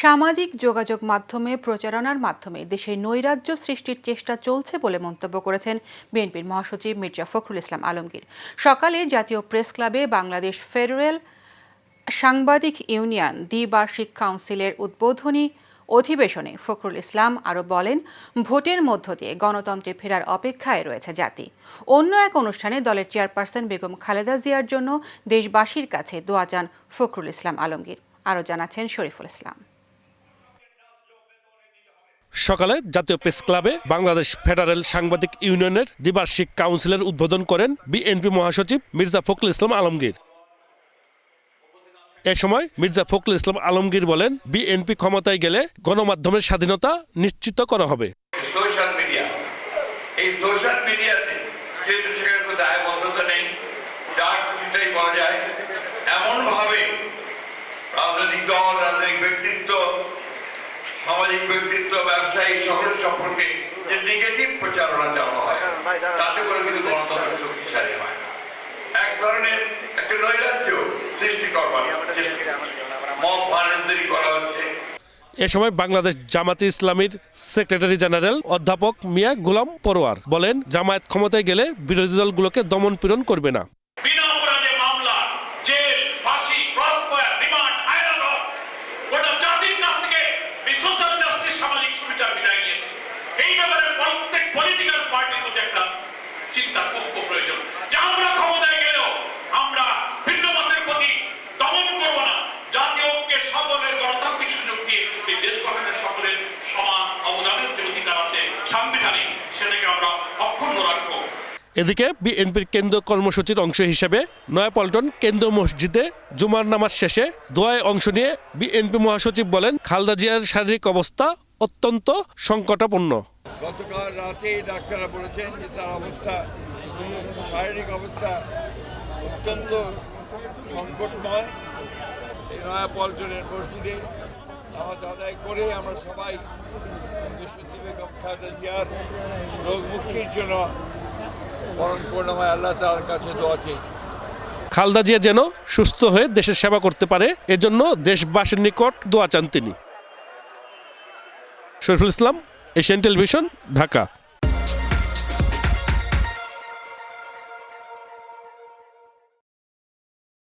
সামাজিক যোগাযোগ মাধ্যমে প্রচারণার মাধ্যমে দেশে নৈরাজ্য সৃষ্টির চেষ্টা চলছে বলে মন্তব্য করেছেন বিএনপির মহাসচিব মির্জা ফখরুল ইসলাম আলমগীর। সকালে জাতীয় প্রেস ক্লাবে বাংলাদেশ ফেডারেল সাংবাদিক ইউনিয়ন দ্বিবার্ষিক কাউন্সিলের উদ্বোধনী অধিবেশনে ফখরুল ইসলাম আরও বলেন, ভোটের মধ্য দিয়ে গণতন্ত্রে ফেরার অপেক্ষায় রয়েছে জাতি। অন্য এক অনুষ্ঠানে দলের চেয়ারপারসন বেগম খালেদা জিয়ার জন্য দেশবাসীর কাছে দোয়া চান ফখরুল ইসলাম আলমগীর। আরও জানাচ্ছেন শরীফুল ইসলাম। সকালে জাতীয় প্রেস ক্লাবে বাংলাদেশ ফেডারেল সাংবাদিক ইউনিয়নের দ্বিবার্ষিক কাউন্সিলের উদ্বোধন করেন বিএনপি মহাসচিব মির্জা ফখরুল ইসলাম আলমগীর। এ সময় মির্জা ফখরুল ইসলাম আলমগীর বলেন, বিএনপি ক্ষমতায় গেলে গণমাধ্যমের স্বাধীনতা নিশ্চিত করা হবে। সোশ্যাল মিডিয়াতে যেহেতু সেখানে কোনো দায়বদ্ধতা নেই, যা কিছুটাই বলা যায়, এমনভাবে রাজনৈতিক দল, রাজনৈতিক ব্যক্তিত্ব, সামাজিক ব্যক্তিত্ব, ব্যবসায়ী সকলের সম্পর্কে যে নেগেটিভ প্রচারণা চালানো হয়, তাতে করে কিন্তু গণতন্ত্র শক্তিশালী হয়। এক ধরনের একটা নৈরাজ্য সৃষ্টি করবার মব ভায়োলেন্স তৈরি করা হচ্ছে। এ সময় বাংলাদেশ জামাতে ইসলামীর সেক্রেটারি জেনারেল অধ্যাপক মিয়া গোলাম পরোয়ার বলেন, জামায়াত ক্ষমতায় গেলে বিরোধী দলগুলোকে দমন পীড়ন করবে না। এদিকে বিএনপির কেন্দ্রীয় কর্মসূচির অংশ হিসেবে নয়াপল্টন কেন্দ্রীয় মসজিদে জুমার নামাজ শেষে দোয়ায় অংশ নিয়ে বিএনপি মহাসচিব বলেন, খালেদা জিয়ার শারীরিক অবস্থা অত্যন্ত সংকটাপন্ন। গতকাল রাতে ডাক্তাররা বলেছেন যে তার শারীরিক অবস্থা অত্যন্ত সংকটময়। এই নয়াপল্টনের মসজিদে নামাজ আদায় করে আমরা সবাই বেগম খালেদা জিয়ার রোগ মুক্তির জন্য পরম করুণাময় আল্লাহ তাআলার কাছে দোয়া চেয়েছি। খালেদা জিয়া যেন সুস্থ হয়ে দেশের সেবা করতে পারে, এজন্য দেশবাসীর নিকট দোয়া চান তিনি। Shariful Islam, Asian television, Dhaka.